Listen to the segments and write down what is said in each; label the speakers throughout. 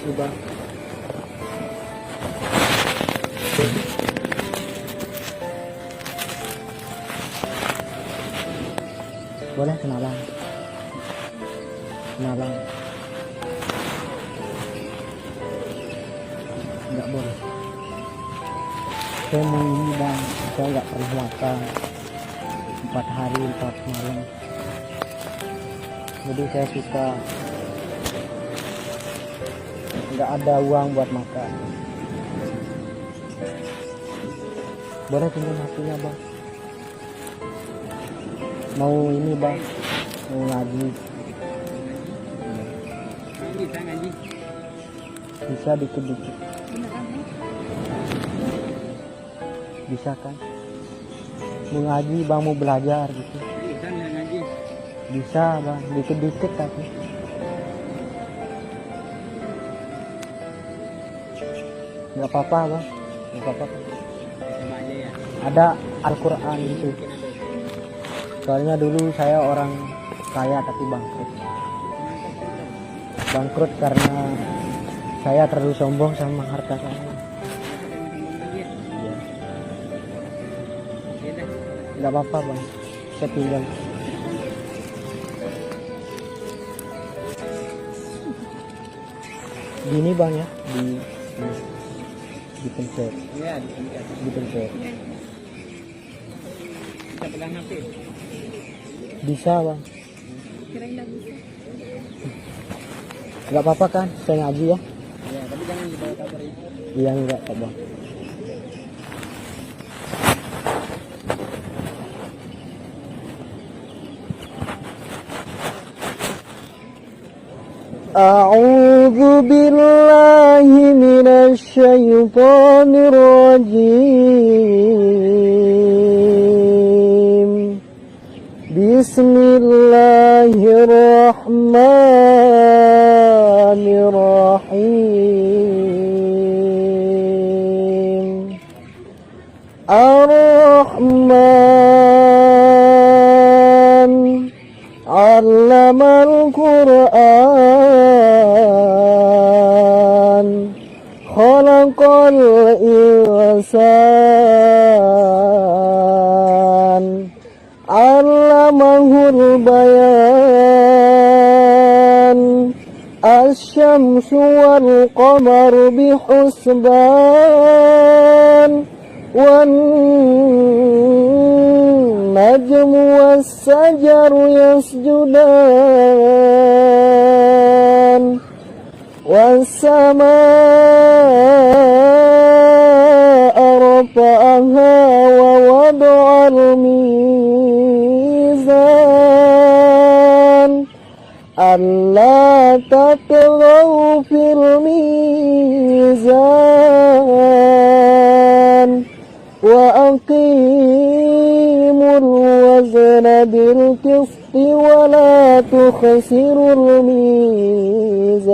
Speaker 1: Sudah. Boleh kenalan. Kenalan. Enggak boleh. Saya mau ini bang, saya nggak pernah makan 4 hari 4 malam. Jadi saya suka nggak ada uang buat makan. Boleh pinjam HP-nya bang? Mau ini bang, mau ngaji.
Speaker 2: Bisa ngaji?
Speaker 1: Bisa dikit-dikit. Bisa kan? Mau ngaji bang, mau belajar gitu.
Speaker 2: Bisa ngaji?
Speaker 1: Bisa bang, dikit-dikit tapi. Nggak apa-apa bang, nggak apa-apa.
Speaker 2: Sama aja ya.
Speaker 1: Ada Al-Quran gitu. Soalnya dulu saya orang kaya tapi bangkrut. Bangkrut karena saya terlalu sombong sama harta saya. Iya. Nggak apa-apa bang, saya pinjam. Gini bang ya, dipencet.
Speaker 2: Iya,
Speaker 1: Dipencet.
Speaker 2: bisa pegang HP.
Speaker 1: Bisa bang.
Speaker 3: Kirain nggak bisa.
Speaker 1: Nggak apa-apa kan, saya ngaji ya.
Speaker 2: Ya, tapi jangan dibawa kabur ya.
Speaker 1: Iya enggak kok bang. A'udzu billahi minasy syaithanir rajim. Bismillahirrahmanirrahim. Ar-Rahman 'allamal Qur'an, khalaqal insan, 'allamahul bayan, asy-syamsu wal qamaru bihusban, wan najmu was-sajaru yasjudan, was-samaa'a rafa'aha wa wada'al mizan, alla tatghaw fil mizan, wa aqimul wazna bil qisti wa la tukhsirul mizan,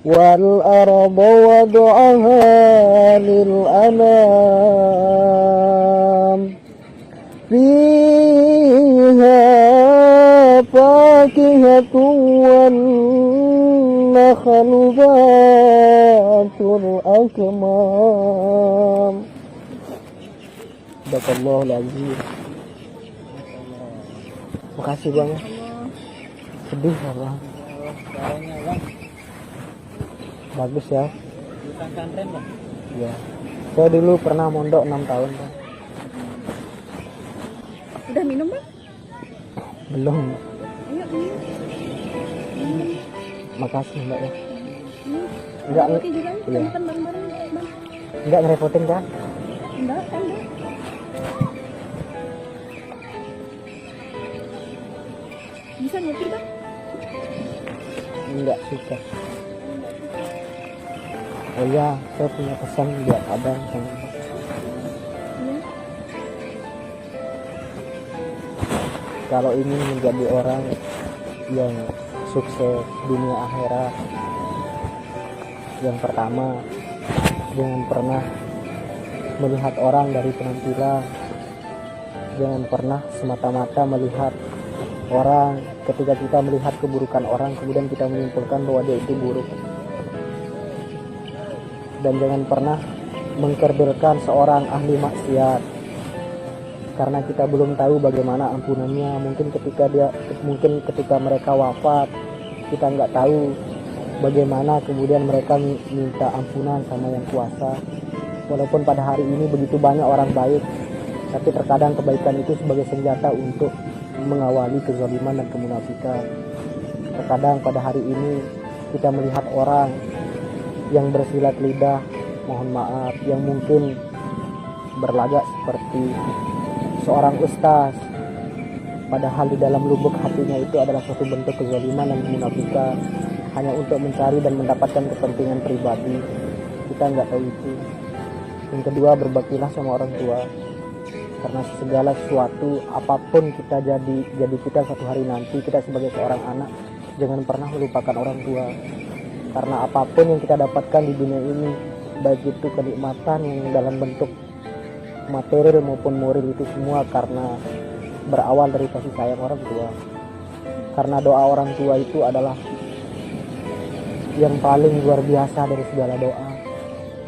Speaker 1: wal arda wada'aha lil anam, fiha fakihatun wan nakhlu dhatul akmam. Barakallahu azim. Makasih bang. Sedih ya bang.
Speaker 2: Suaranya bang,
Speaker 1: Bagus ya.
Speaker 2: di pesantren bang.
Speaker 1: Ya. Saya dulu pernah mondok 6 tahun bang.
Speaker 3: Udah minum bang?
Speaker 1: Belum.
Speaker 3: Ayo minum.
Speaker 1: Makasih mbak ya.
Speaker 3: Enggak.
Speaker 1: Enggak,
Speaker 3: Oke juga. Kita
Speaker 1: iya.
Speaker 3: makan bareng-bareng bang.
Speaker 1: Enggak ngerepotin kan?
Speaker 3: Enggak kan bang? Bisa ngopi bang?
Speaker 1: Enggak suka. Oh ya, saya punya pesan buat abang sama mbak.
Speaker 3: Iya.
Speaker 1: Kalau ingin menjadi orang yang sukses dunia akhirat, Yang pertama, jangan pernah melihat orang dari penampilan. Jangan pernah semata-mata melihat orang. Ketika kita melihat keburukan orang, kemudian kita menyimpulkan bahwa dia itu buruk. Dan jangan pernah mengkerdilkan seorang ahli maksiat, karena kita belum tahu bagaimana ampunannya. Mungkin ketika mereka wafat, kita nggak tahu bagaimana kemudian mereka minta ampunan sama yang kuasa. Walaupun pada hari ini begitu banyak orang baik, tapi terkadang kebaikan itu sebagai senjata untuk mengawali kezaliman dan kemunafikan. Terkadang pada hari ini kita melihat orang yang bersilat lidah, mohon maaf, yang mungkin berlagak seperti seorang ustaz, padahal di dalam lubuk hatinya itu adalah suatu bentuk kezaliman dan kemunafikan, hanya untuk mencari dan mendapatkan kepentingan pribadi. Kita nggak tahu itu. Yang kedua, berbaktilah sama orang tua, karena segala sesuatu apapun kita jadi kita suatu hari nanti, kita sebagai seorang anak jangan pernah melupakan orang tua. Karena apapun yang kita dapatkan di dunia ini, baik itu kenikmatan yang dalam bentuk material maupun moral, itu semua karena berawal dari kasih sayang orang tua. Karena doa orang tua itu adalah yang paling luar biasa dari segala doa.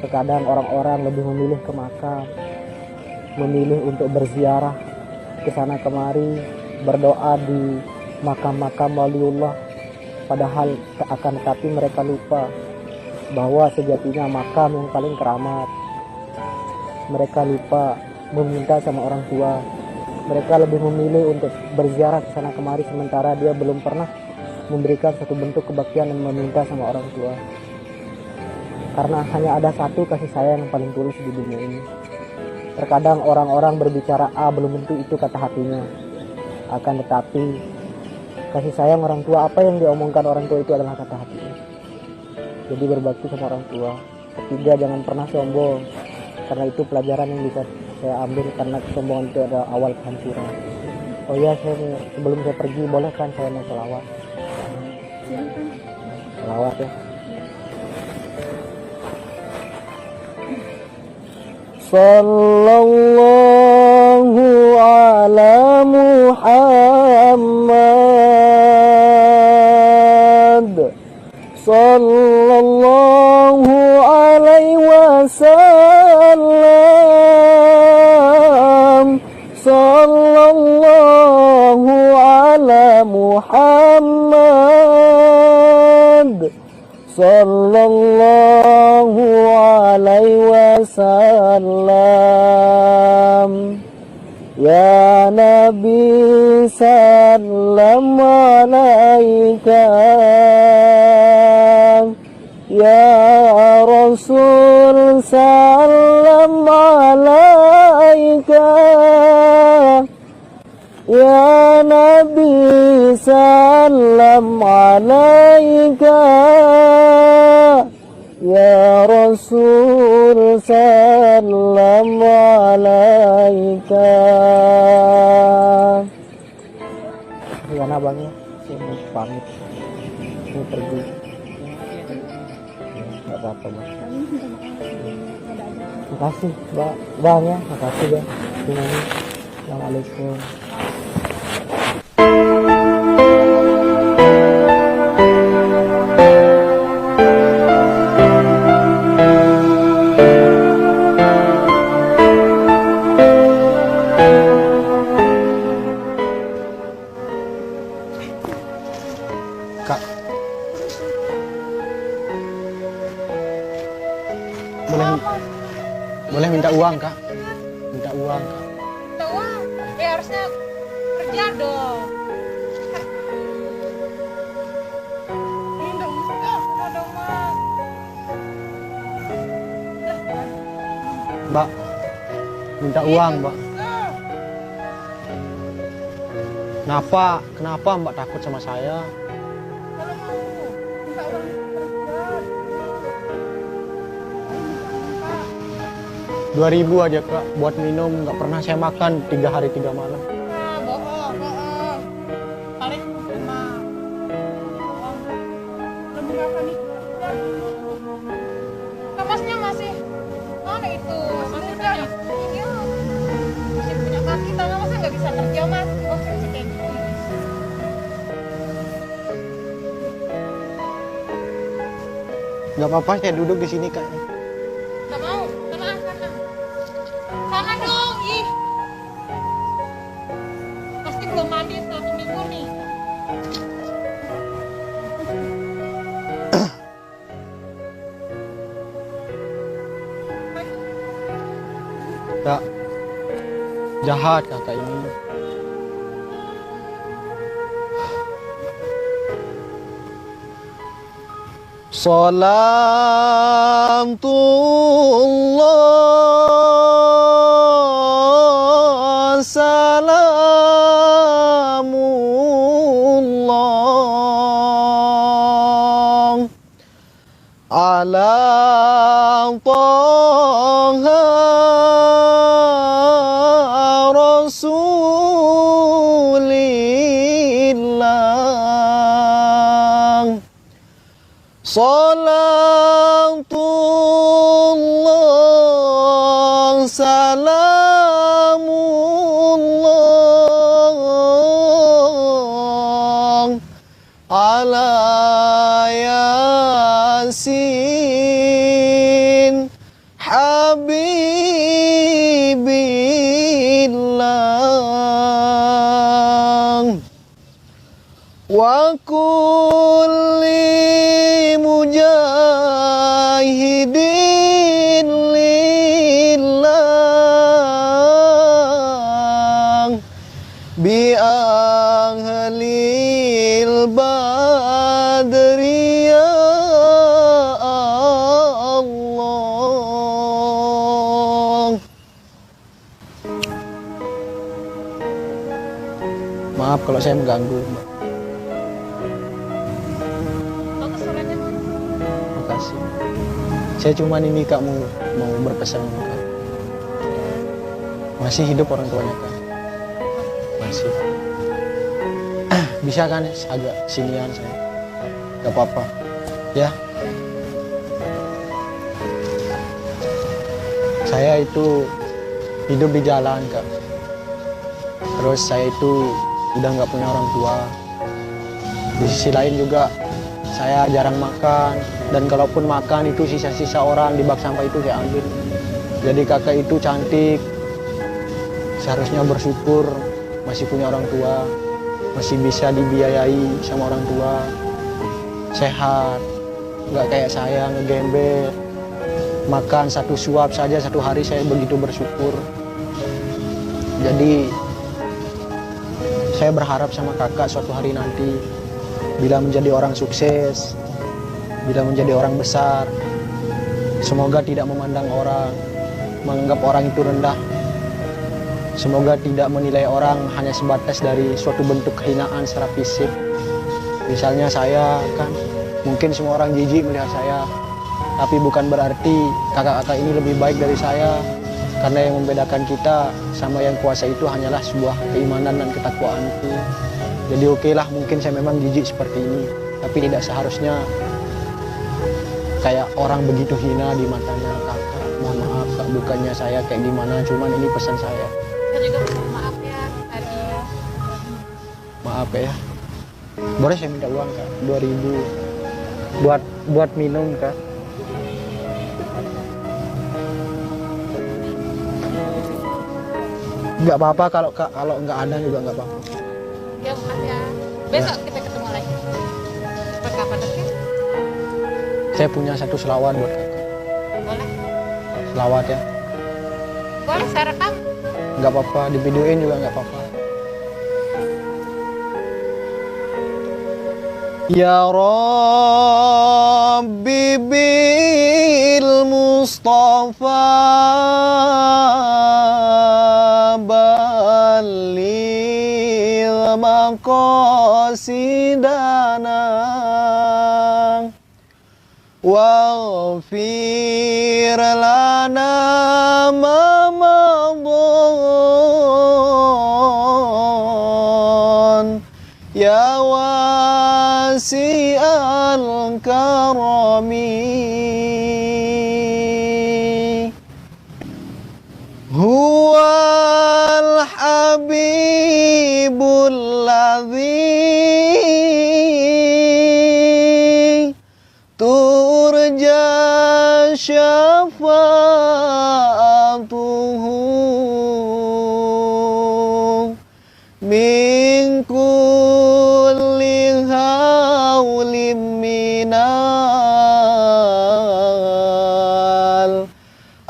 Speaker 1: Terkadang orang-orang lebih memilih ke makam, memilih untuk berziarah ke sana kemari, berdoa di makam-makam waliullah, padahal akan tetapi mereka lupa bahwa sejatinya makam yang paling keramat. Mereka lupa meminta sama orang tua. Mereka lebih memilih untuk berziarah ke sana kemari, sementara dia belum pernah memberikan satu bentuk kebaktian dan meminta sama orang tua. Karena hanya ada satu kasih sayang yang paling tulus di dunia ini. Terkadang orang-orang berbicara A, belum tentu itu kata hatinya. Akan tetapi kasih sayang orang tua, apa yang diomongkan orang tua itu adalah kata hatinya. Jadi berbakti sama orang tua. Ketiga, jangan pernah sombong, karena itu pelajaran yang bisa saya ambil, karena kesombongan itu adalah awal kehancuran. Oh iya, sebelum saya pergi, boleh kan saya mau selawat?
Speaker 3: Silakan.
Speaker 1: Selawat ya. Sallallahu ala Muhammad, sallallahu alaihi wasallam, sallallahu ala Muhammad, sallallahu alaihi wasallam. Ya Nabi sallam alaika, ya Rasul sallam alaika, ya Nabi sallam alaika, ya Rasul sallam alaika. Gimana bang ya? Saya mau pamit, mau pergi. Nggak apa-apa bang.
Speaker 3: Kami minta maaf. Ada aja.
Speaker 1: Makasih bang ya, makasih bang. Semuanya. Assalamualaikum. Kak, boleh minta uang kak? Minta uang kak.
Speaker 4: Minta uang? Ya harusnya kerja dong. Ini dong, udah dong, Mak.
Speaker 1: Mbak, minta uang mbak. Kenapa mbak takut sama saya?
Speaker 4: Kalau mau minta uang kerja.
Speaker 1: 2.000 aja kak, buat minum. Nggak pernah saya makan 3 hari 3 malam.
Speaker 4: Nah, bohong. Paling cuma bohong. Lebih nggak akan kerja.
Speaker 1: Nggak apa-apa, saya duduk di sini kak.
Speaker 4: Gak mau. Sana. Sana dong, ih. Pasti belum mandi 1 minggu nih.
Speaker 1: Kak, jahat kakak ini. Salatullah salamullah ala Taha Rasulillah. Salatullah salamullah ala Yasin Habibillah wa kulli mujahidin lillah bi ahlil badri ya Allah. Maaf kalau saya mengganggu, Mbak.
Speaker 4: Bagus suratnya.
Speaker 1: Makasih. Saya cuma ini kak mau berpesan sama kak. Masih hidup orang tuanya kak? Masih. Bisa kan agak sinian saya? Gak apa-apa. Ya. Saya itu hidup di jalan kak. Terus saya itu udah nggak punya orang tua. Di sisi lain juga saya jarang makan, dan kalaupun makan itu sisa-sisa orang di bak sampah itu saya ambil. Jadi kakak itu cantik, seharusnya bersyukur masih punya orang tua, masih bisa dibiayai sama orang tua, sehat, nggak kayak saya ngegembel. Makan 1 suap saja 1 hari saya begitu bersyukur. Jadi saya berharap sama kakak suatu hari nanti bila menjadi orang sukses, bila menjadi orang besar, semoga tidak memandang orang, menganggap orang itu rendah. Semoga tidak menilai orang hanya sebatas dari suatu bentuk kehinaan secara fisik. Misalnya saya kan, mungkin semua orang jijik melihat saya, tapi bukan berarti kakak-kakak ini lebih baik dari saya. Karena yang membedakan kita sama yang kuasa itu hanyalah sebuah keimanan dan ketakwaan itu. Jadi oke lah, mungkin saya memang jijik seperti ini, tapi tidak seharusnya kayak orang begitu hina di matanya kakak. Mohon maaf kak, bukannya saya kayak gimana, cuman ini pesan saya.
Speaker 4: Saya juga mohon maaf ya tadi.
Speaker 1: Maaf ya. Boleh saya minta uang kak? 2.000 buat minum kak. Nggak apa-apa kalau nggak ada juga nggak apa-apa.
Speaker 4: Ya maaf ya. Besok kita ketemu lagi. Kapan nanti?
Speaker 1: Saya punya 1 selawat buat kakak.
Speaker 4: Boleh.
Speaker 1: Selawat ya.
Speaker 4: Boleh saya rekam.
Speaker 1: Nggak apa-apa, di videoin juga nggak apa-apa. Ya Rabbi bil Mustafa balligh maqasidana waghfir lana ma madhan ya wasi'al karami huwal habibul ladzi turja
Speaker 5: min kulli haulim minal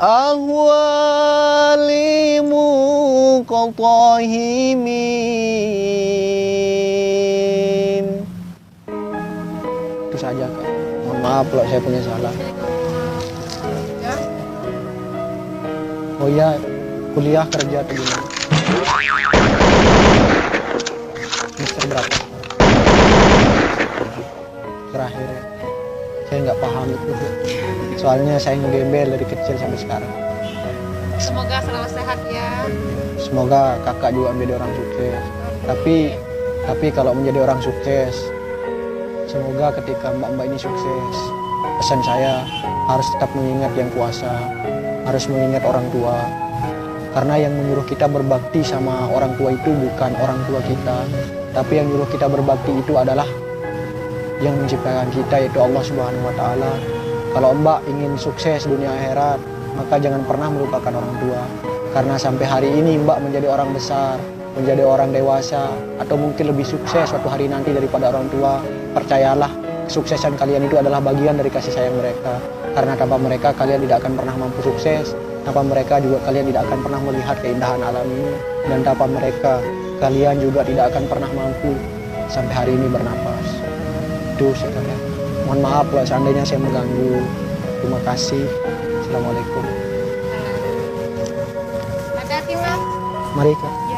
Speaker 5: ahwali muqtahimin. Itu saja Kak. Mohon maaf kalau saya punya salah.
Speaker 4: Ya.
Speaker 5: Oh iya, kuliah kerja atau gimana? Semester berapa? Terakhir ya. Saya nggak paham itu. Soalnya saya ngegembel dari kecil sampai sekarang.
Speaker 4: Semoga selalu sehat ya.
Speaker 5: Semoga kakak juga menjadi orang sukses. Tapi kalau menjadi orang sukses, semoga ketika mbak-mbak ini sukses, pesan saya harus tetap mengingat yang kuasa, harus mengingat orang tua. Karena yang menyuruh kita berbakti sama orang tua itu bukan orang tua kita, tapi yang menyuruh kita berbakti itu adalah yang menciptakan kita, yaitu Allah Subhanahu wa Ta'ala. Kalau mbak ingin sukses dunia akhirat, maka jangan pernah melupakan orang tua. Karena sampai hari ini mbak menjadi orang besar, menjadi orang dewasa, atau mungkin lebih sukses suatu hari nanti daripada orang tua. Percayalah, kesuksesan kalian itu adalah bagian dari kasih sayang mereka. Karena tanpa mereka kalian tidak akan pernah mampu sukses. Tanpa mereka juga kalian tidak akan pernah melihat keindahan alam ini. Dan tanpa mereka kalian juga tidak akan pernah mampu sampai hari ini bernapas. Itu sekalian. Mohon maaf kalau seandainya saya mengganggu. Terima kasih. Assalamualaikum.
Speaker 4: Hati-hati Mas.
Speaker 5: Mari Kak.